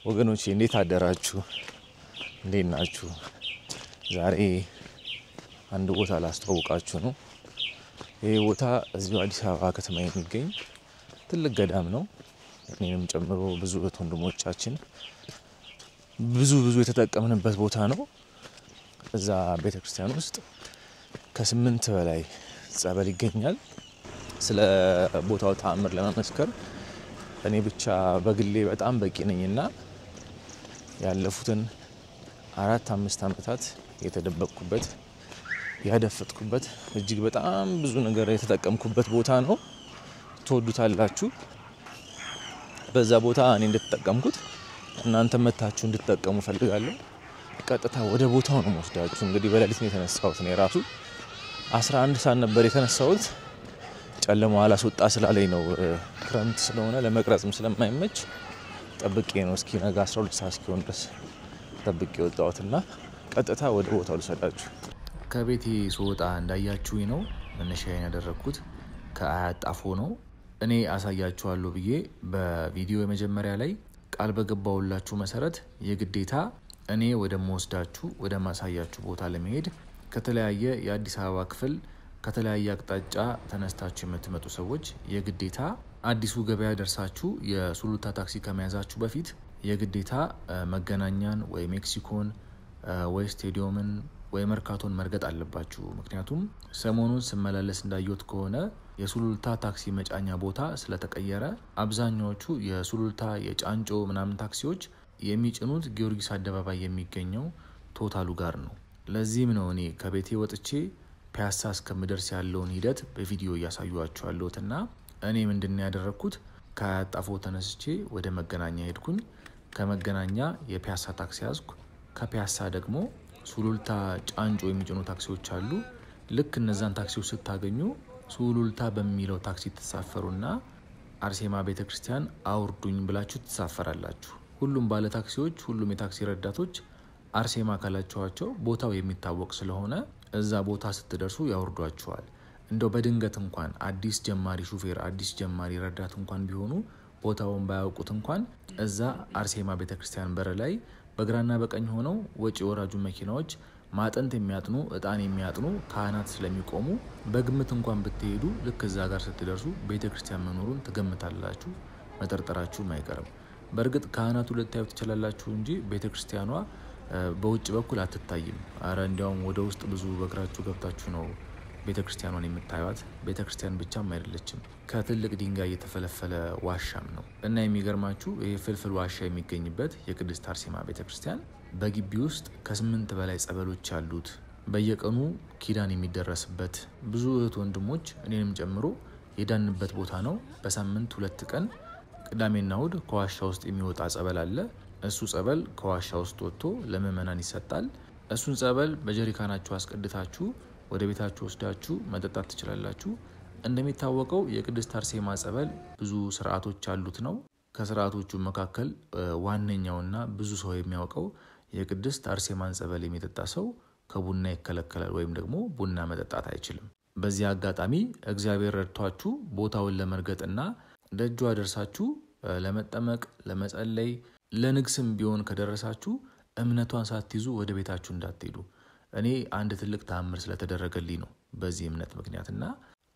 ወገኖቼ እንዴት አደራችሁ? እንዴት ናችሁ? ዛሬ አንድ ቦታ ላስተዋውቃችሁ ነው። ይሄ ቦታ እዚሁ አዲስ አበባ ከተማ የሚገኝ ትልቅ ገዳም ነው። እኔንም ጨምሮ ብዙ ወንድሞቻችን ብዙ የተጠቀምንበት ቦታ ነው። እዛ ቤተክርስቲያን ውስጥ ከ8 በላይ ጸበል ይገኛል። ስለ ቦታው ተአምር ለመመስከር እኔ ብቻ በግሌ በጣም በቂ ነኝና ያለፉትን 4-5 አመታት የተደበቅኩበት ያደፈጥኩበት እጅግ በጣም ብዙ ነገር የተጠቀምኩበት ቦታ ነው። ትወዱታላችሁ። በዛ ቦታ እኔ እንድትጠቀምኩት እናንተ መታችሁ እንድትጠቀሙ ፈልጋለሁ። ቀጥታ ወደ ቦታው ነው የምወስዳችሁ። እንግዲህ በሌሊት ነው የተነሳሁት። እኔ ራሱ 11 ሰዓት ነበር የተነሳሁት። ጨለማው አላስወጣ ስላለኝ ነው። ክረምት ስለሆነ ለመቅረጽም ስለማይመች ጠብቄ ነው እስኪ ነገ 12 ሰዓት እስኪሆን ድረስ ጠብቄ ወጣሁትና ቀጥታ ወደ ቦታው ልሰዳችሁ። ከቤቴ ስወጣ እንዳያችሁኝ ነው መነሻዬን ያደረኩት ከአያት ጣፎ ነው። እኔ አሳያችኋለሁ ብዬ በቪዲዮ የመጀመሪያ ላይ ቃል በገባውላችሁ መሰረት የግዴታ እኔ ወደምወስዳችሁ ወደማሳያችሁ ቦታ ለመሄድ ከተለያየ የአዲስ አበባ ክፍል ከተለያየ አቅጣጫ ተነስታችሁ የምትመጡ ሰዎች የግዴታ አዲሱ ገበያ ደርሳችሁ የሱሉልታ ታክሲ ከመያዛችሁ በፊት የግዴታ መገናኛን ወይ ሜክሲኮን ወይ ስቴዲየምን ወይ መርካቶን መርገጥ አለባችሁ። ምክንያቱም ሰሞኑን ስመላለስ እንዳየሁት ከሆነ የሱሉልታ ታክሲ መጫኛ ቦታ ስለተቀየረ አብዛኛዎቹ የሱሉልታ የጫንጮ ምናምን ታክሲዎች የሚጭኑት ጊዮርጊስ አደባባይ የሚገኘው ቶታሉ ጋር ነው። ለዚህም ነው እኔ ከቤቴ ወጥቼ ፒያሳ እስከምደርስ ያለውን ሂደት በቪዲዮ ያሳዩአችኋለሁና እኔ ምንድነው ያደረኩት ከአጣፎ ተነስቼ ወደ መገናኛ ሄድኩኝ። ከመገናኛ የፒያሳ ታክሲ ያዝኩ። ከፒያሳ ደግሞ ሱሉልታ ጫንጮ የሚጭኑ ታክሲዎች አሉ። ልክ እነዛን ታክሲዎች ስታገኙ ሱሉልታ በሚለው ታክሲ ተሳፈሩና አርሴማ ቤተክርስቲያን አውርዱኝ ብላችሁ ተሳፈራላችሁ። ሁሉም ባለ ታክሲዎች ሁሉም የታክሲ ረዳቶች አርሴማ ካላችኋቸው ቦታው የሚታወቅ ስለሆነ እዛ ቦታ ስትደርሱ ያወርዷችኋል። እንደው በድንገት እንኳን አዲስ ጀማሪ ሹፌር አዲስ ጀማሪ ረዳት እንኳን ቢሆኑ ቦታውን ባያውቁት እንኳን እዛ አርሴማ ቤተክርስቲያን በር ላይ በግራና በቀኝ ሆነው ወጪ ወራጁ መኪናዎች ማጠንት የሚያጥኑ እጣን የሚያጥኑ ካህናት ስለሚቆሙ በግምት እንኳን ብትሄዱ ልክ እዛ ጋር ስትደርሱ ቤተክርስቲያን መኖሩን ትገምታላችሁ። መጠርጠራችሁም አይቀርም። በርግጥ ካህናቱ ልታዩት ትችላላችሁ እንጂ ቤተክርስቲያኗ በውጭ በኩል አትታይም። አረ እንዲያውም ወደ ውስጥ ብዙ በእግራችሁ ገብታችሁ ነው ቤተክርስቲያኗን የምታዩት። ቤተክርስቲያን ብቻም አይደለችም፣ ከትልቅ ድንጋይ የተፈለፈለ ዋሻም ነው። እና የሚገርማችሁ ይሄ ፍልፍል ዋሻ የሚገኝበት የቅድስት አርሴማ ቤተክርስቲያን በግቢ ውስጥ ከ8 በላይ ጸበሎች አሉት። በየቀኑ ኪዳን የሚደረስበት ብዙ እህት ወንድሞች እኔንም ጨምሮ የዳንበት ቦታ ነው። በሳምንት 2 ቀን ቅዳሜና እሁድ ከዋሻ ውስጥ የሚወጣ ጸበል አለ። እሱ ጸበል ከዋሻ ውስጥ ወጥቶ ለምእመናን ይሰጣል። እሱን ጸበል በጀሪካናችሁ አስቀድታችሁ ወደ ቤታችሁ ወስዳችሁ መጠጣት ትችላላችሁ። እንደሚታወቀው የቅድስት አርሴማ ጸበል ብዙ ስርዓቶች አሉት ነው። ከስርዓቶቹ መካከል ዋነኛውና ብዙ ሰው የሚያውቀው የቅድስት አርሴማን ጸበል የሚጠጣ ሰው ከቡና ይከለከላል ወይም ደግሞ ቡና መጠጣት አይችልም። በዚህ አጋጣሚ እግዚአብሔር ረድቷችሁ ቦታውን ለመርገጥና ደጇ ደርሳችሁ ለመጠመቅ ለመጸለይ ለንግስም ቢሆን ከደረሳችሁ እምነቷን ሳትይዙ ወደ ቤታችሁ እንዳትሄዱ። እኔ አንድ ትልቅ ተአምር ስለተደረገልኝ ነው በዚህ እምነት ምክንያትና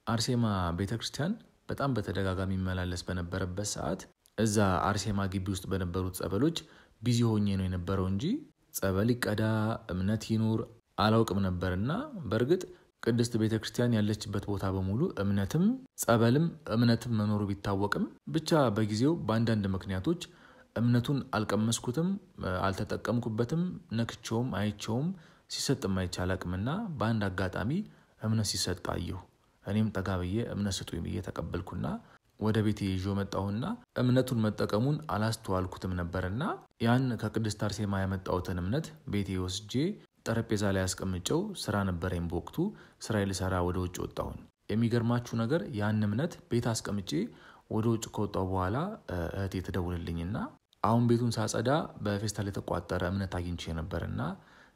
አርሴማ ቤተክርስቲያን በጣም በተደጋጋሚ መላለስ በነበረበት ሰዓት እዛ አርሴማ ግቢ ውስጥ በነበሩት ጸበሎች ቢዚ ሆኜ ነው የነበረው እንጂ ጸበል ይቀዳ እምነት ይኑር አላውቅም ነበርና በርግጥ ቅድስት ቤተክርስቲያን ያለችበት ቦታ በሙሉ እምነትም ጸበልም እምነትም መኖሩ ቢታወቅም ብቻ በጊዜው በአንዳንድ ምክንያቶች እምነቱን አልቀመስኩትም፣ አልተጠቀምኩበትም፣ ነክቼውም አይቼውም ሲሰጥም አይቻላቅምና በአንድ አጋጣሚ እምነት ሲሰጥ አየሁ። እኔም ጠጋብዬ እምነት ስጡኝ ብዬ ተቀበልኩና ወደ ቤቴ ይዤው መጣሁና እምነቱን መጠቀሙን አላስተዋልኩትም ነበርና ያን ከቅድስት አርሴማ ያመጣሁትን እምነት ቤቴ ወስጄ ጠረጴዛ ላይ አስቀምጬው ስራ ነበረኝ በወቅቱ ስራዬ ልሰራ ወደ ውጭ ወጣሁ። የሚገርማችሁ ነገር ያን እምነት ቤት አስቀምጬ ወደ ውጭ ከወጣሁ በኋላ እህቴ ተደውልልኝና አሁን ቤቱን ሳጸዳ በፌስታል የተቋጠረ እምነት አግኝቼ ነበርና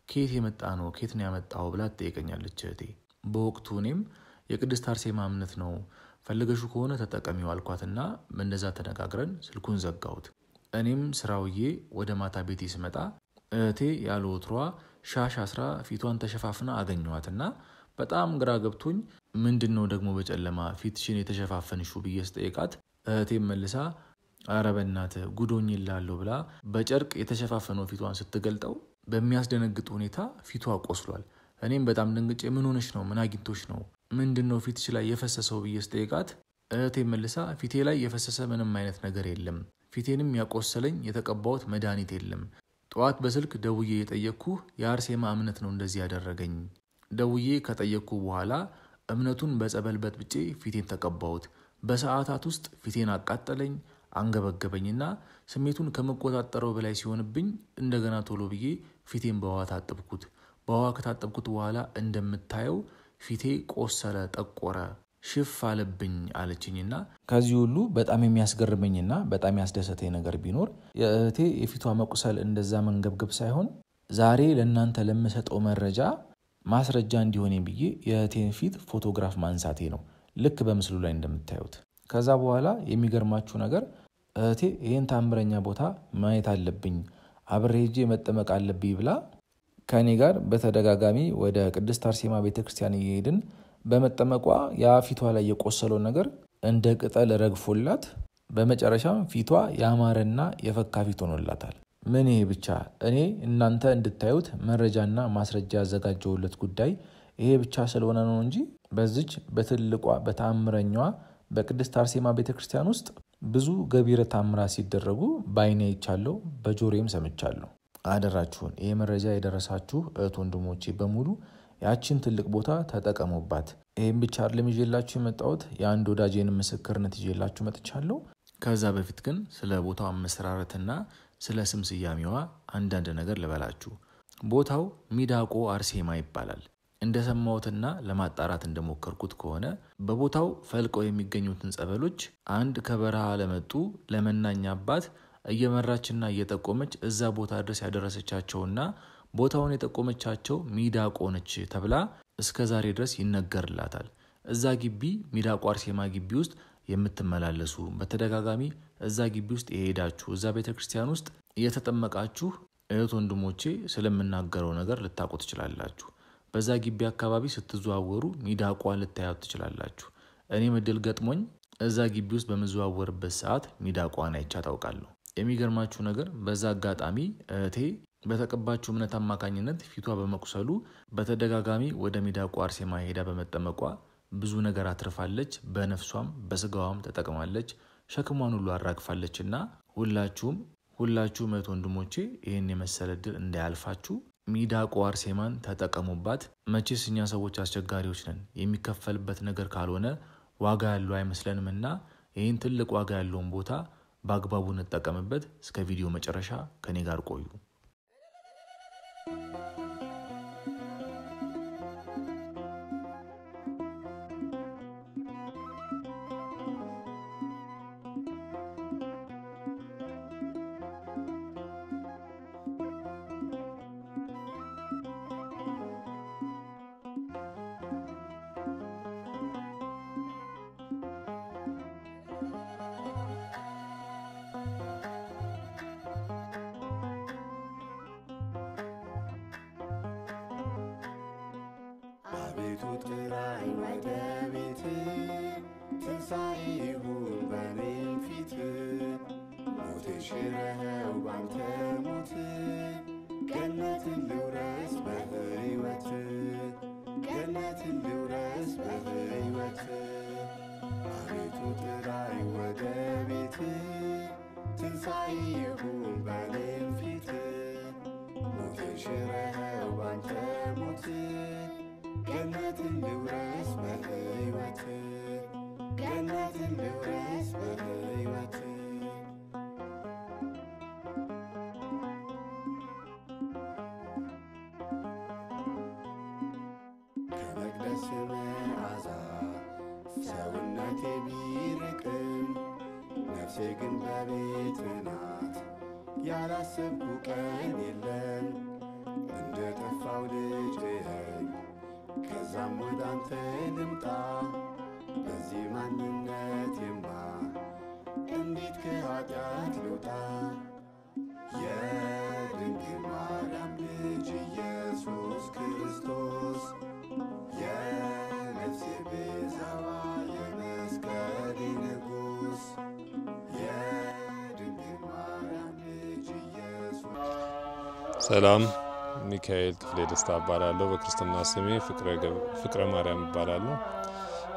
ከየት የመጣ ነው ከየት ነው ያመጣው ብላ ትጠይቀኛለች እህቴ። በወቅቱ እኔም የቅድስት አርሴማ እምነት ነው ፈልገሹ ከሆነ ተጠቀሚው አልኳትና እንደዛ ተነጋግረን ስልኩን ዘጋሁት። እኔም ስራውዬ ወደ ማታ ቤቴ ስመጣ እህቴ ያለ ወትሯ ሻሽ አስራ ፊቷን ተሸፋፍና አገኘኋትና በጣም ግራ ገብቶኝ ምንድነው ደግሞ በጨለማ ፊትሽን የተሸፋፈንሽው ብዬ ስጠይቃት እህቴም መልሳ ኧረ በእናትህ ጉዶኝልሃለሁ ብላ በጨርቅ የተሸፋፈነው ፊቷን ስትገልጠው በሚያስደነግጥ ሁኔታ ፊቷ ቆስሏል። እኔም በጣም ደንግጬ ምን ሆነሽ ነው? ምን አግኝቶሽ ነው? ምንድነው ፊትሽ ላይ የፈሰሰው ብዬ ስጠይቃት እህቴም መልሳ ፊቴ ላይ የፈሰሰ ምንም አይነት ነገር የለም። ፊቴንም ያቆሰለኝ የተቀባሁት መድኃኒት የለም። ጠዋት በስልክ ደውዬ የጠየቅኩህ የአርሴማ እምነት ነው እንደዚህ ያደረገኝ። ደውዬ ከጠየቅኩ በኋላ እምነቱን በጸበል በጥብጬ ፊቴን ተቀባሁት። በሰዓታት ውስጥ ፊቴን አቃጠለኝ፣ አንገበገበኝና ስሜቱን ከመቆጣጠረው በላይ ሲሆንብኝ እንደገና ቶሎ ብዬ ፊቴን በውሃ ታጠብኩት። በውሃ ከታጠብኩት በኋላ እንደምታየው ፊቴ ቆሰለ፣ ጠቆረ፣ ሽፍ አለብኝ አለችኝና ከዚህ ሁሉ በጣም የሚያስገርመኝና በጣም ያስደሰተኝ ነገር ቢኖር የእህቴ የፊቷ መቁሰል እንደዛ መንገብገብ ሳይሆን ዛሬ ለእናንተ ለምሰጠው መረጃ ማስረጃ እንዲሆነኝ ብዬ የእህቴን ፊት ፎቶግራፍ ማንሳቴ ነው። ልክ በምስሉ ላይ እንደምታዩት። ከዛ በኋላ የሚገርማችሁ ነገር እህቴ ይሄን ታምረኛ ቦታ ማየት አለብኝ፣ አብሬ ሄጄ መጠመቅ አለብኝ ብላ ከኔ ጋር በተደጋጋሚ ወደ ቅድስት አርሴማ ቤተክርስቲያን እየሄድን በመጠመቋ ያ ፊቷ ላይ የቆሰለው ነገር እንደ ቅጠል ረግፎላት በመጨረሻም ፊቷ ያማረና የፈካ ፊት ሆኖላታል። ምን ይሄ ብቻ እኔ እናንተ እንድታዩት መረጃና ማስረጃ ያዘጋጀውለት ጉዳይ ይሄ ብቻ ስለሆነ ነው እንጂ በዚች በትልቋ በታምረኛዋ በቅድስት አርሴማ ቤተክርስቲያን ውስጥ ብዙ ገቢረ ታምራት ሲደረጉ ባይኔ አይቻለሁ፣ በጆሮዬም ሰምቻለሁ። አደራችሁን ይሄ መረጃ የደረሳችሁ እህት ወንድሞቼ በሙሉ ያችን ትልቅ ቦታ ተጠቀሙባት። ይሄን ብቻ አይደለም ይዤላችሁ የመጣሁት የአንድ ወዳጄን ምስክርነት ይዤላችሁ መጥቻለሁ። ከዛ በፊት ግን ስለ ቦታው አመሰራረትና ስለ ስም ስያሜዋ አንዳንድ ነገር ልበላችሁ። ቦታው ሚዳቆ አርሴማ ይባላል። እንደሰማሁትና ለማጣራት እንደሞከርኩት ከሆነ በቦታው ፈልቀው የሚገኙትን ጸበሎች አንድ ከበረሃ ለመጡ ለመናኛ አባት እየመራችና እየጠቆመች እዛ ቦታ ድረስ ያደረሰቻቸውና ቦታውን የጠቆመቻቸው ሚዳቆ ነች ተብላ እስከዛሬ ድረስ ይነገርላታል። እዛ ግቢ ሚዳቆ አርሴማ ግቢ ውስጥ የምትመላለሱ በተደጋጋሚ እዛ ግቢ ውስጥ የሄዳችሁ እዛ ቤተክርስቲያን ውስጥ እየተጠመቃችሁ እህት ወንድሞቼ ስለምናገረው ነገር ልታውቁ ትችላላችሁ። በዛ ግቢ አካባቢ ስትዘዋወሩ ሚዳቋን ልታያት ትችላላችሁ። እኔም እድል ገጥሞኝ እዛ ግቢ ውስጥ በመዘዋወርበት ሰዓት ሚዳቋን አይቻ ታውቃለሁ። የሚገርማችሁ ነገር በዛ አጋጣሚ እህቴ በተቀባችሁ እምነት አማካኝነት ፊቷ በመቁሰሉ በተደጋጋሚ ወደ ሚዳቆ አርሴማ ሄዳ በመጠመቋ ብዙ ነገር አትርፋለች። በነፍሷም በስጋዋም ተጠቅማለች። ሸክሟን ሁሉ አራግፋለችና ሁላችሁም እህት ወንድሞቼ ይህን የመሰለ ዕድል እንዳያልፋችሁ ሚዳቆ አርሴማን ተጠቀሙባት። መቼስ እኛ ሰዎች አስቸጋሪዎች ነን። የሚከፈልበት ነገር ካልሆነ ዋጋ ያለው አይመስለንምና ይህን ትልቅ ዋጋ ያለውን ቦታ በአግባቡ እንጠቀምበት። እስከ ቪዲዮ መጨረሻ ከኔ ጋር ቆዩ። አቤቱ ጥራኝ ወደ ቤት ትንሣኤ ይሁን በኔም ፊት ሞት ሽረኸው ባንተ ሞት ገነትን ልውረስ በሕይወት ገነትን ልውረስ በሕይወት አቤቱ ጥራኝ ወደ ቤት ትንሣኤ ይሁን በኔም ፊት ሞት ሽረኸው ባንተ ሞት ገነትን ልውረስ በሕይወት ገነትን ልውረስ በሕይወት ከመቅደስ መዓዛ ሰውነቴ ቢርቅም ነፍሴ ግን በቤት ናት። ያላሰብኩ ቀን የለም እንደ ጠፋው ልጅ እየኝ ከዛም ወደ አንተ ልምጣ በዚህ ማንነቴማ እንዴት ከኃጢአት ልውጣ ሰላም ሚካኤል ክፍሌ ደስታ እባላለሁ። በክርስትና ስሜ ፍቅረ ማርያም እባላለሁ።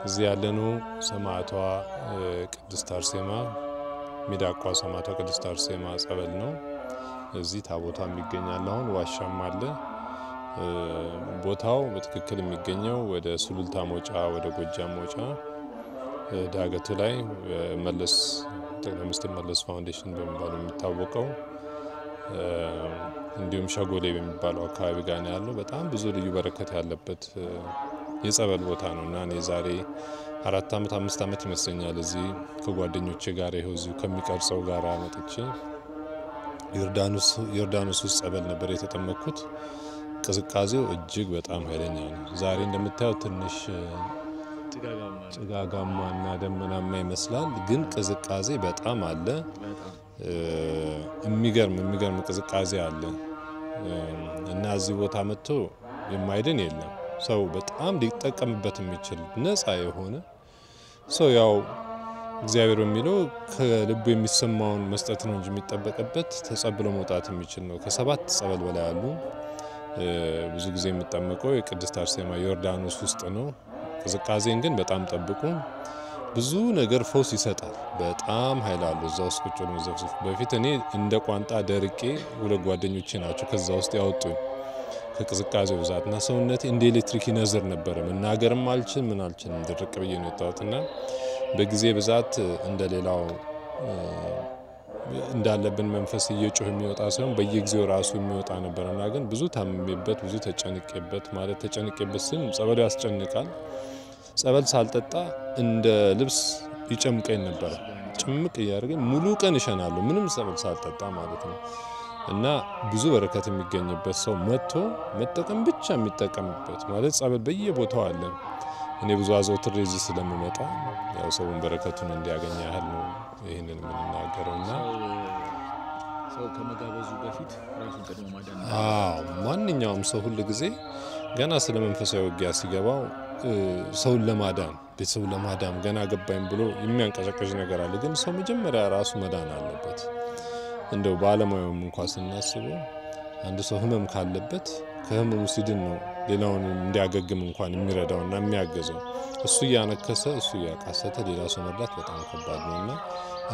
እዚህ ያለነው ሰማዕቷ ቅድስት አርሴማ ሚዳቋ ሰማዕቷ ቅድስት አርሴማ ጸበል ነው። እዚህ ታቦቷም ይገኛል። አሁን ዋሻም አለ። ቦታው በትክክል የሚገኘው ወደ ሱሉልታ ሞጫ ወደ ጎጃም ሞጫ ዳገቱ ላይ መለስ ጠቅላይ ሚኒስትር መለስ ፋውንዴሽን በሚባለው የሚታወቀው እንዲሁም ሸጎሌ በሚባለው አካባቢ ጋር ነው ያለው። በጣም ብዙ ልዩ በረከት ያለበት የጸበል ቦታ ነውና እኔ ዛሬ 4 ዓመት 5 ዓመት ይመስለኛል እዚህ ከጓደኞቼ ጋር ይሄው እዚሁ ከሚቀርጸው ጋር መጥቼ ዮርዳኖስ ውስጥ ጸበል ነበር የተጠመቅኩት። ቅዝቃዜው እጅግ በጣም ኃይለኛ ነው። ዛሬ እንደምታየው ትንሽ ጭጋጋማና ደመናማ ይመስላል፣ ግን ቅዝቃዜ በጣም አለ። የሚገርም ቅዝቃዜ አለ እና እዚህ ቦታ መጥቶ የማይድን የለም። ሰው በጣም ሊጠቀምበት የሚችል ነፃ የሆነ ሰው ያው እግዚአብሔር የሚለው ከልቡ የሚሰማውን መስጠት ነው እንጂ የሚጠበቅበት ተጸብሎ መውጣት የሚችል ነው። ከ7 ጸበል በላይ አሉ። ብዙ ጊዜ የሚጠመቀው የቅድስት አርሴማ ዮርዳኖስ ውስጥ ነው። ቅዝቃዜን ግን በጣም ጠብቁ። ብዙ ነገር ፈውስ ይሰጣል። በጣም ኃይል አለው እዛ ውስጥ ቁጭ ብሎ ዘፍዝፍ። በፊት እኔ እንደ ቋንጣ ደርቄ ሁለት ጓደኞቼ ናቸው ከዛ ውስጥ ያወጡኝ ከቅዝቃዜው ብዛትና ሰውነቴ እንደ ኤሌክትሪክ ይነዝር ነበር። መናገርም አልችልም ድርቅ ብዬ ነው የወጣሁትና በጊዜ ብዛት እንደሌላው እንዳለብን መንፈስ እየጮህ የሚወጣ ሳይሆን በየጊዜው ራሱ የሚወጣ ነበርና ግን ብዙ ታምሜበት ብዙ ተጨንቄበት ስም ጸበሉ ያስጨንቃል። ጸበል ሳልጠጣ እንደ ልብስ ይጨምቀኝ ነበር። ጭምቅ እያደረገኝ ሙሉ ቀን ይሸናለሁ ምንም ጸበል ሳልጠጣ ማለት ነው። እና ብዙ በረከት የሚገኝበት ሰው መጥቶ መጠቀም ብቻ የሚጠቀምበት ማለት ጸበል በየቦታው አለ። እኔ ብዙ አዘውትሬ እዚህ ስለምመጣ ያው ሰውን በረከቱን እንዲያገኝ ያህል ነው ይሄንን የምንናገረውና ሰው ከመጋበዙ በፊት ራሱን ቀድሞ ማዳን ማንኛውም ሰው ሁሉ ጊዜ ገና ስለ መንፈሳዊ ውጊያ ሲገባው ሰውን ለማዳን ቤተሰቡን ለማዳን ገና ገባኝ ብሎ የሚያንቀጨቀጭ ነገር አለ። ግን ሰው መጀመሪያ ራሱ መዳን አለበት። እንደው ባለሙያውም እንኳን ስናስበው አንድ ሰው ህመም ካለበት ከህመሙ ሲድን ነው ሌላውን እንዲያገግም እንኳን የሚረዳውና የሚያገዘው። እሱ ያነከሰ እሱ ያቃሰተ ሌላ ሰው መርዳት በጣም ከባድ ነውና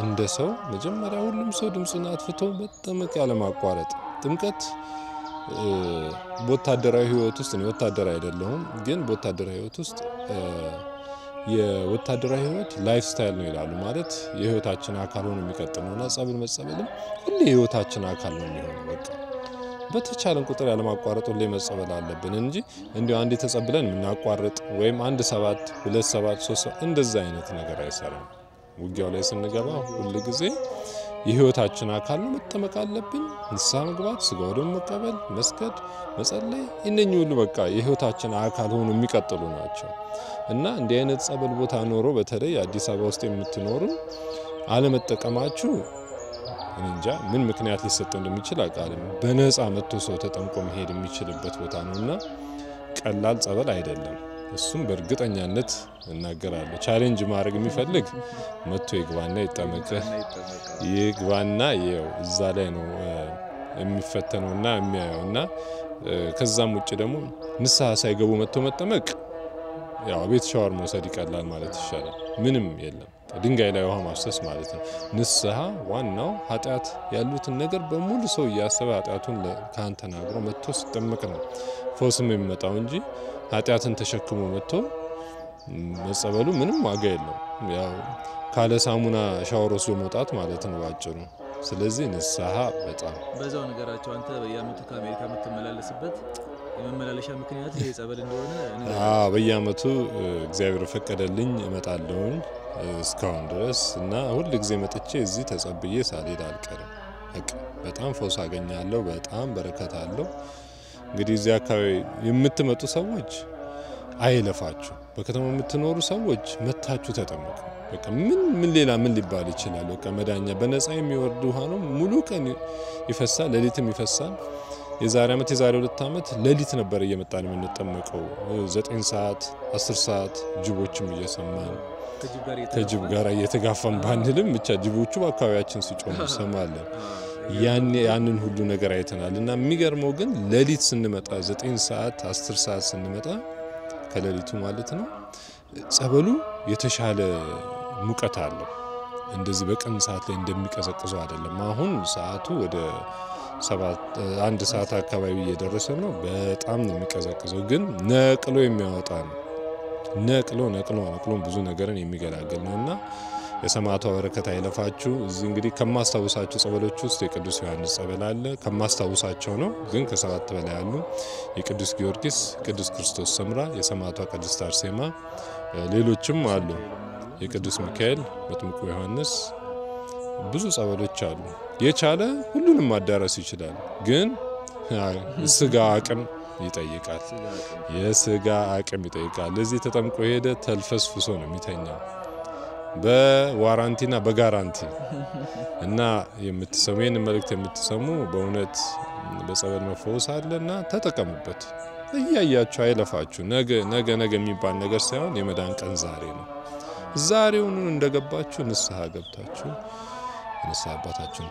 እንደ ሰው መጀመሪያ ሁሉም ሰው ድምፁን አጥፍቶ መጠመቅ ያለ ማቋረጥ። ጥምቀት በወታደራዊ ህይወት ውስጥ ነው። ወታደር አይደለሁም፣ ግን በወታደራዊ ህይወት ውስጥ የወታደራዊ ህይወት ላይፍ ስታይል ነው ይላሉ። ማለት የህይወታችን አካል ሆኖ የሚቀጥል ነውና ጸበል መጸበልም ሁሌ የህይወታችን አካል ነው የሚሆነው። በቃ በተቻለን ቁጥር ያለ ማቋረጥ ሁሌ መጸበል አለብን እንጂ እንዲሁ አንዴ ተጸብለን የምናቋርጥ ወይም 1 7 2 7 3 እንደዛ አይነት ነገር አይሰራም። ውጊያው ላይ ስንገባ ሁሉ ጊዜ የህይወታችን አካል ነው፣ መጠመቅ አለብን። ንስሐ መግባት፣ ስጋው ደም መቀበል፣ መስገድ፣ መጸለይ እነኚህ ሁሉ በቃ የህይወታችን አካል ሆኖ የሚቀጥሉ ናቸው እና እንዲህ አይነት ጸበል ቦታ ኖሮ በተለይ አዲስ አበባ ውስጥ የምትኖሩ አለመጠቀማችሁ እንጃ ምን ምክንያት ሊሰጠው እንደሚችል አቃለም። በነፃ መጥቶ ሰው ተጠምቆ መሄድ የሚችልበት ቦታ ነውና ቀላል ጸበል አይደለም። እሱም በእርግጠኛነት እናገራለሁ። ቻሌንጅ ማድረግ የሚፈልግ መጥቶ ይግባና ይጠመቅ። ይግባና ይው እዛ ላይ ነው የሚፈተነውና የሚያየውና ከዛም ውጭ ደግሞ ንስሐ ሳይገቡ መጥቶ መጠመቅ ያው ቤት ሻወር መውሰድ ይቀላል ማለት ይሻላል። ምንም የለም ድንጋይ ላይ ውሃ ማፍሰስ ማለት ነው። ንስሐ ዋናው ኃጢአት ያሉትን ነገር በሙሉ ሰው እያሰበ ኃጢአቱን ለካህን ተናግሮ መጥቶ ሲጠመቅ ነው ፈውስም የሚመጣው እንጂ ኃጢአትን ተሸክሞ መጥቶ መጸበሉ ምንም ዋጋ የለውም። ያው ካለ ሳሙና ሻወር ወስዶ መውጣት ማለት ነው ባጭሩ። ስለዚህ ንስሐ በጣም በዛው ነገራቸው። አንተ በየአመቱ ከአሜሪካ የምትመላለስበት የመመላለሻ ምክንያት ይሄ ጸበል እንደሆነ በየአመቱ እግዚአብሔር ፈቀደልኝ እመጣለሁ እስካሁን ድረስ እና ሁሉ ጊዜ መጥቼ እዚህ ተጸብዬ ሳልሄድ አልቀርም። በጣም ፈውስ አገኛለሁ። በጣም በረከት አለው። እንግዲህ እዚህ አካባቢ የምትመጡ ሰዎች አይለፋችሁ። በከተማው የምትኖሩ ሰዎች መታችሁ ተጠመቁ። በቃ ምን ሌላ ምን ሊባል ይችላል? በቃ መዳኛ በነፃ የሚወርድ ውሃ ነው። ሙሉ ቀን ይፈሳል፣ ሌሊትም ይፈሳል። የዛሬ 2 ዓመት ሌሊት ነበር እየመጣን የምንጠመቀው 9 ሰዓት 10 ሰዓት ጅቦችም እየሰማን ከጅብ ጋር እየተጋፋን ባንልም ብቻ ጅቦቹ በአካባቢያችን ሲጮሁ እንሰማለን። ያንን ሁሉ ነገር አይተናል እና የሚገርመው ግን ሌሊት ስንመጣ 9 ሰዓት 10 ሰዓት ስንመጣ ከሌሊቱ ማለት ነው ጸበሉ የተሻለ ሙቀት አለው እንደዚህ በቀን ሰዓት ላይ እንደሚቀዘቅዘው አይደለም አሁን ሰዓቱ ወደ 1 ሰዓት አካባቢ እየደረሰ ነው በጣም ነው የሚቀዘቅዘው ግን ነቅሎ የሚያወጣ ነው ነቅሎ ብዙ ነገርን የሚገላግል ነውና የሰማዕቷ በረከት አይለፋችሁ እዚህ እንግዲህ ከማስተዋወሳቸው ጸበሎች ውስጥ የቅዱስ ዮሐንስ ጸበል አለ ከማስተዋወሳቸው ነው ግን ከ7 በላይ አሉ የቅዱስ ጊዮርጊስ ቅዱስ ክርስቶስ ሰምራ የሰማዕቷ ቅድስት አርሴማ ሌሎችም አሉ የቅዱስ ሚካኤል መጥምቁ ዮሐንስ ብዙ ጸበሎች አሉ የቻለ ሁሉንም ማዳረስ ይችላል ግን ስጋ አቅም ይጠይቃል የስጋ አቅም ይጠይቃል ለዚህ ተጠምቆ ሄደ ተልፈስፍሶ ነው የሚተኛው በዋራንቲና በጋራንቲ እና የምትሰሙን መልእክት የምትሰሙ በእውነት በጸበል መፈወስ አለና ተጠቀሙበት እያያችሁ አይለፋችሁ ነገ የሚባል ነገር ሳይሆን የመዳን ቀን ዛሬ ነው ዛሬውን እንደገባችሁ ንስሐ ገብታችሁ ንስሐ አባታችሁን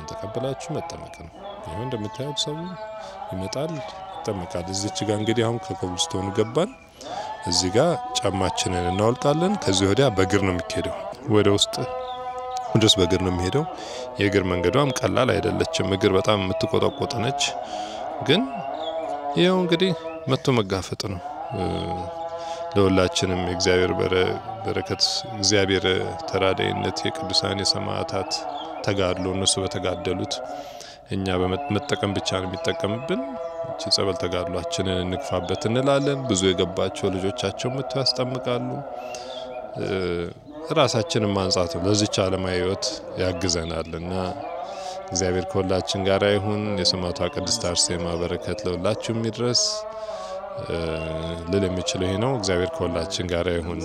ተቀበላችሁ መጠመቅ ነው ይሄን እንደምታዩት ሰው ይመጣል ይጠመቃል እዚች ጋር እንግዲህ አሁን ከኮብልስቶን ገባን እዚህ ጋር ጫማችንን እናወልቃለን ከዚህ ወዲያ በእግር ነው የሚሄደው ወደ ውስጥ በእግር ነው የሚሄደው የእግር መንገዷም ቀላል አይደለችም እግር በጣም የምትቆጠቆጥ ነች ግን ይሄው እንግዲህ መጥቶ መጋፈጥ ነው ለሁላችንም እግዚአብሔር በረከት እግዚአብሔር ተራዳይነት የቅዱሳን የሰማዕታት ተጋድሎ እነሱ በተጋደሉት እኛ በመጠቀም ብቻ ነው የሚጠቀምብን እቺ ጸበል ተጋድሏችንን እንግፋበት እንላለን ብዙ የገባቸው ልጆቻቸው መጥተው ያስጠምቃሉ ራሳችንን ማንጻት ለዚች ዓለማዊ ሕይወት ያግዘናልና እግዚአብሔር ከሁላችን ጋር ይሁን የሰማዕቷ ቅድስት አርሴማ በረከት ለሁላችሁም ይድረስ ለለሚችለው ይሄ ነው እግዚአብሔር ከሁላችን ጋር ይሁን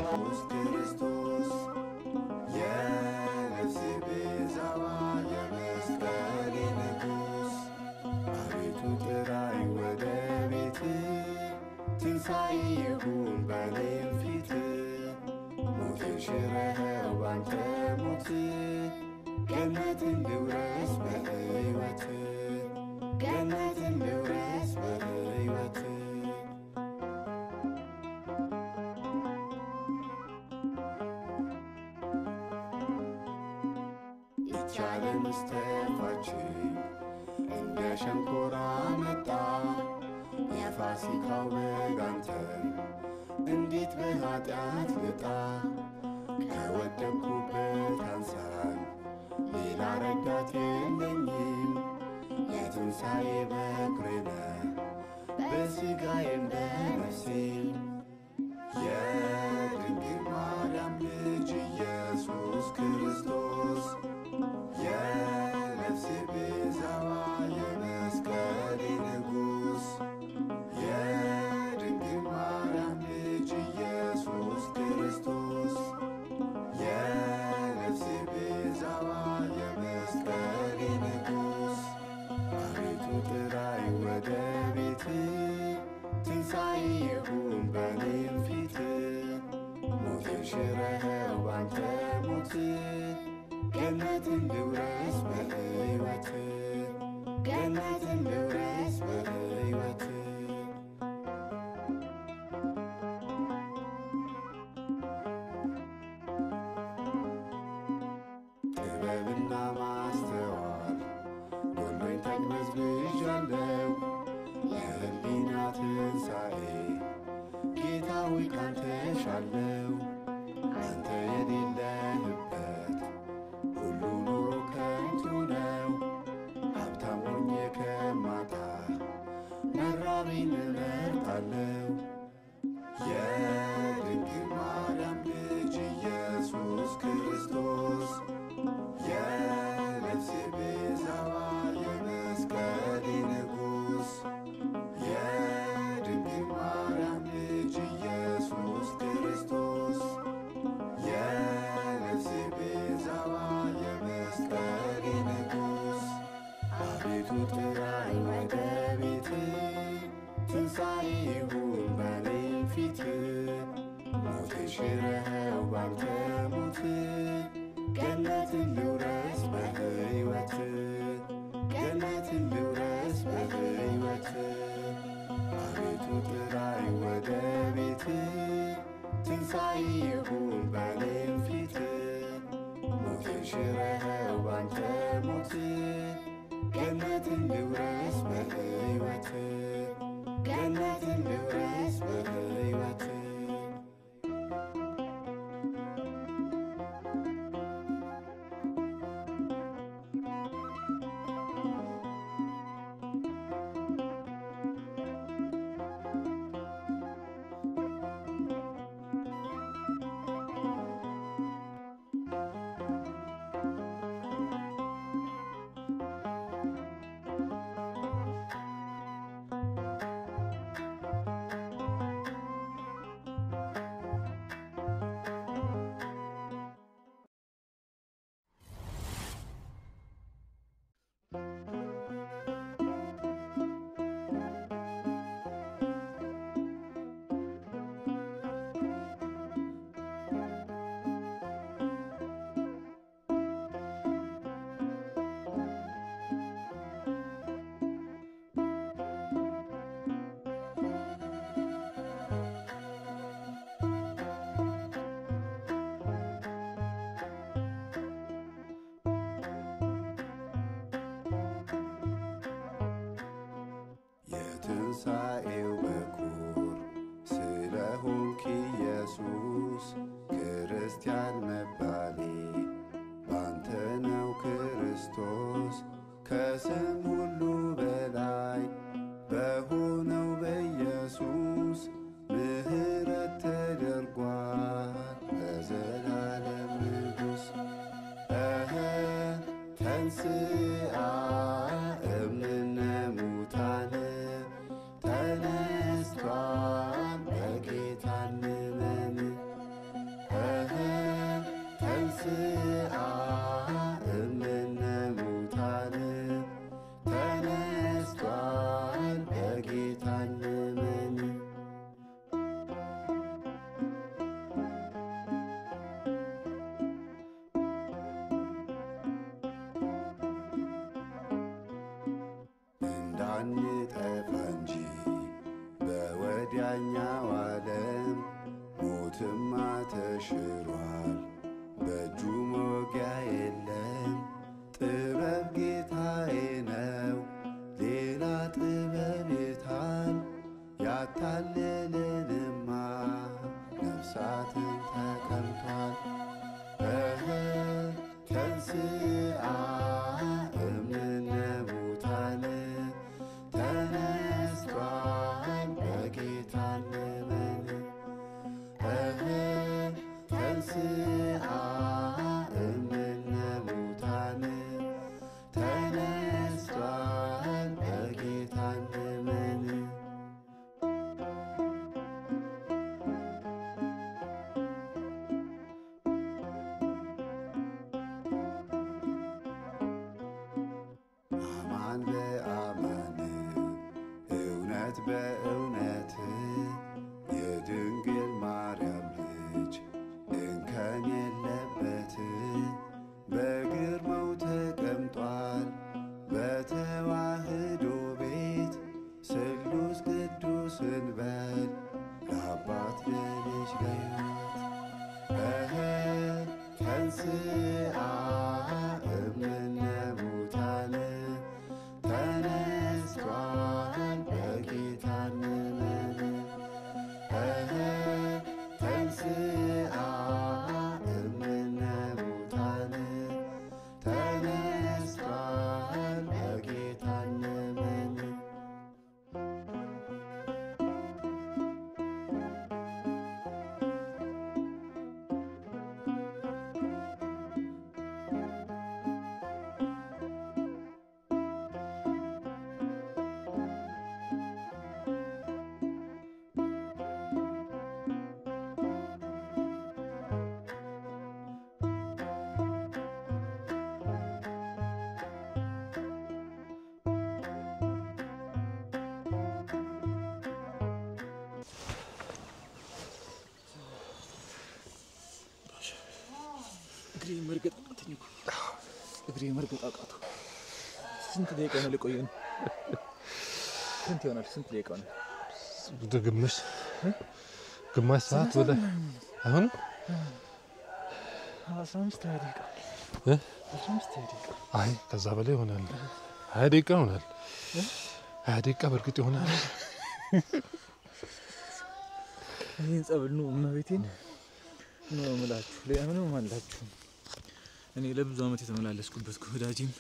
እንደ ሸንኮራ መጣ የፋሲካው በግ አንተ እንዴት በኃጢአት ልጣ ከወደቅኩበት አንሳኝ ሌላ ረዳት የለኝም የትንሣኤ በኩሬ ነህ በሥጋዬም በነፍሴም የድንግል ማርያም ልጅ ኢየሱስ ክርስቶስ የነፍሴ ቤዛዋ የመስቀሌ ንጉሥ የድንግል ማርያም ልጅ ኢየሱስ ክርስቶስ የነፍሴ ቤዛዋ የመስቀሌ ንጉሥ አቤቱ ጥራኝ ወደ ቤት ትንሣኤ ይሁን በኔም ፊት ሞቴን ሽረኸው ባንተ ሞት ገነትን ልውረስ በሕይወት ገነትን ልውረስ በሕይወት ጥበብና ማስተዋል ጎሎኝ ተቅበዝብዣለሁ የህሊና ትንሣኤ ጌታ ሆይ ካንተ ሻለው አንተ የሌለህበት ሁሉ ኑሮ ከንቱ ነው ሀብታም ሆኜ ከማጣ መራቤን እመርጣለሁ የድንግል ማርያም ልጅ ኢየሱስ ክርስቶስ የነፍሴ ቤዛዋ የመስቀሌ ንጉሥ የድንግል ማርያም ልጅ ኢየሱስ ክርስቶስ የነፍሴ ቤዛዋ የመስቀሌ ንጉሥ አቤቱ ጥራኝ ወደ ቤት ትንሣኤ ይሁን በኔም ፊት ሞቴን ሽረኸው ባንተ ሞት ገነትን ልውረስ በሕይወት የትንሣኤው በኩር ስለሆንክ ኢየሱስ ክርስቲያን መባሌ ባንተ ነው ክርስቶስ ከስም ሁሉ በላይ በሆነው በኢየሱስ ምሕረት ተደርጓል ለዘላለም ንጉሥ ተንሥአ እምነ ሙታን ተነስቷል በጌታ እንመን ተንሥአ እምነ ሙታን ተነስቷል በጌታ እንመን እንዳንጠፋ እንጂ በወዲያኛው ዓለም ሞትማ ተሽሯል በእጁ መውጊያ የለም ጥበብ ጌታዬ ነው ሌላ ጥበብ የታል ያታለለንማ ነፍሳትን ተቀምጧል ተንሥአ እምነ ሙታን ተነስቷል በጌታ እንመን ተንሥአ እምነ ሙታን ተነስቷል በጌታ እንመን አማን በአማን እውነት በእውነት የድንግል ማርያም ልጅ እንከን የለበት በግርማው ተቀምጧል በተዋህዶ ቤት ስሉስ ቅዱስ እንበል ለአባት ለልጅ ለሕይወት ተንሥአ እምነ ሙታን ተነስቷል በጌታ እንመን ተንሥአ እምነ ሙታን ተነስቷል በጌታ እንመን እግሬ መርገጥ አቃተው ስንት ደቂቃ ነው ልቆየን ስንት ይሆናል ስንት ደቂቃ ነው ግማሽ ሰዓት ወደ አሁን 15 ደቂቃ 15 ደቂቃ አይ ከዛ በላይ ይሆናል 20 ደቂቃ ይሆናል 20 ደቂቃ በርግጥ ይሆናል ይሄን ጸበል ነው እመቤቴን ነው የምላችሁ ለምንም አላችሁ እኔ ለብዙ አመት የተመላለስኩበት ወዳጅም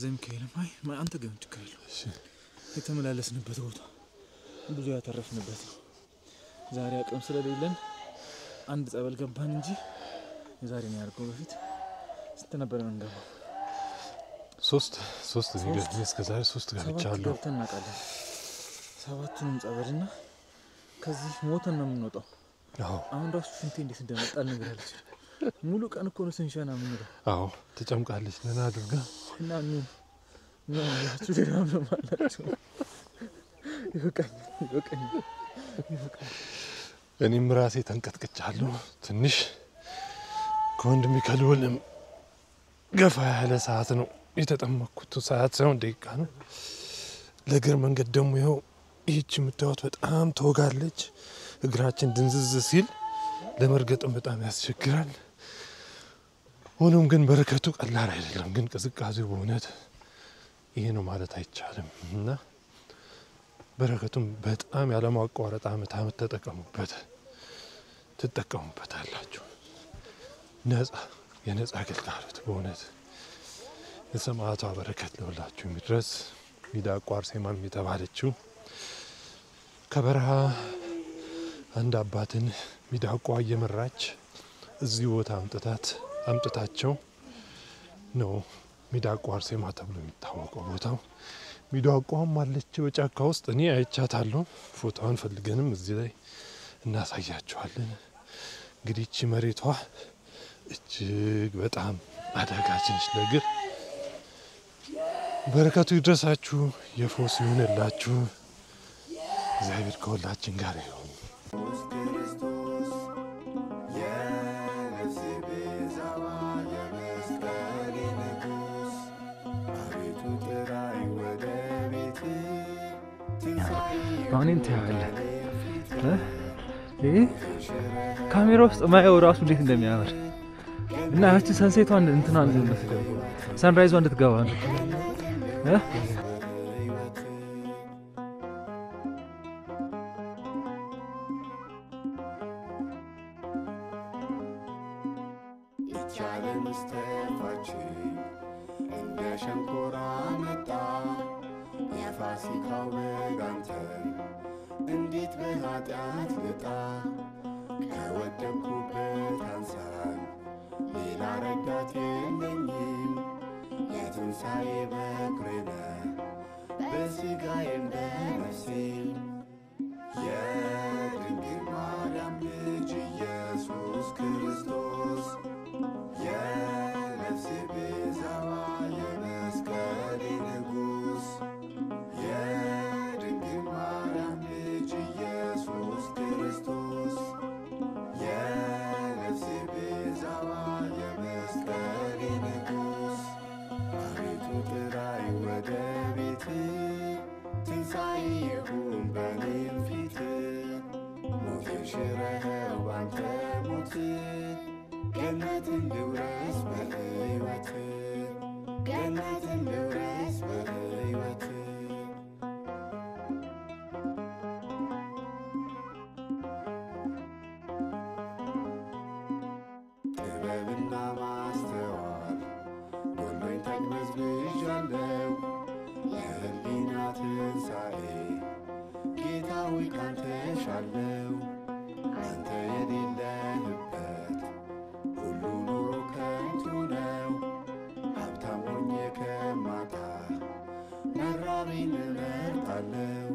ዘምከይለም አይ አንተ ገምት ካለው እሺ የተመላለስንበት ቦታ ብዙ ያተረፍንበት ነው ዛሬ አቅም ስለሌለን አንድ ጸበል ገባን እንጂ ዛሬ ነው ያልኩ በፊት ስትነበር መንገባ ሶስት ጊዜ እስከ ዛሬ 3 ገብቻለሁ ተናቃለን ሰባቱንም ጸበልና ከዚህ ሞተን ነው የምንወጣው አሁን ራሱ ሽንቴ እንዴት እንደመጣል ነገራለች ሙሉ ቀን እኮ ነው ስንሸና ምን ነው ተጨምቃለች ለና አድርጋ እና ያችሁ ሌላም ለማላችሁ ይበቃኝ እኔም ራሴ ተንቀጥቅጫለሁ ትንሽ ከወንድሜ ከልወልም ገፋ ያለ ሰዓት ነው የተጠመኩት ሰዓት ሳይሆን ደቂቃ ነው ለእግር መንገድ ደግሞ ይኸው ይህች የምታዩት በጣም ተወጋለች እግራችን ድንዝዝ ሲል ለመርገጥም በጣም ያስቸግራል ሆኖም ግን በረከቱ ቀላል አይደለም ግን ቅዝቃዜው በእውነት ይሄ ነው ማለት አይቻልም እና በረከቱም በጣም ያለማቋረጥ አመት ትጠቀሙበታላችሁ የነጻ አገልግሎት በእውነት የሰማዕቷ በረከት ለሁላችሁ የሚድረስ ሚዳቋ አርሴማም የተባለችው ከበረሃ አንድ አባትን ሚዳቋ እየመራች እዚህ ቦታ አምጥታቸው ነው ሚዳቋ አርሴማ ተብሎ የሚታወቀው ቦታው ሚዳቋም አለች በጫካ ውስጥ እኔ አይቻታለሁ ፎቶዋን ፈልገንም እዚህ ላይ እናሳያችኋለን እንግዲህ እቺ መሬቷ እጅግ በጣም አዳጋች ነች ለእግር በረከቱ ይድረሳችሁ የፎስ ይሁንላችሁ እግዚአብሔር ከሁላችን ጋር ይሁን ክርስቶስ የነፍሴ ቤዛዋ የመስቀሌ ንጉሥ አቤቱ ጥራኝ ወደ ቤት አሁን ታያለህ ካሜራ ውስጥ ማየው ራሱ እንዴት እንደሚያምር እና ያቺ ሰንሴቷን እንትናን ሰንራይዟ እንድትገባ ነው ይቻለን ስተፋችን እንደ ሸንኮራ መጣ የፋሲካው በግ አንተን እንዴት በኃጢአት ልጣ ከወደቅኩበት አንሳን ሌላ ረዳት የለኝም የትንሣኤ በኩሬ ነህ በሥጋዬም በነፍሴም የድንግል ማርያም ልጅ ኢየሱስ ክርስቶስ የነፍሴ ቤዛዋ የመስቀሌ ንጉሥ የድንግል ማርያም ልጅ ኢየሱስ ክርስቶስ የነፍሴ ቤዛዋ የመስቀሌ ንጉሥ አቤቱ ጥራኝ ወደ ቤት ትንሣኤ ይሁን በኔም ፊት ሞቴን ሽረኸው ባንተ ሞት ገነትን ልውረስ በሕይወት ገነትን ልውረስ በሕይወት ጥበብና ማስተዋል ጎሎኝ ተቅበዝብዣለሁ የህሊና ትንሣኤ ጌታ ሆይ ካንተ ሻለው አንተ የሌለህበት ሁሉ ኑሮ ከንቱ ነው ሀብታም ሆኜ ከማጣ መራቤን እመርጣለሁ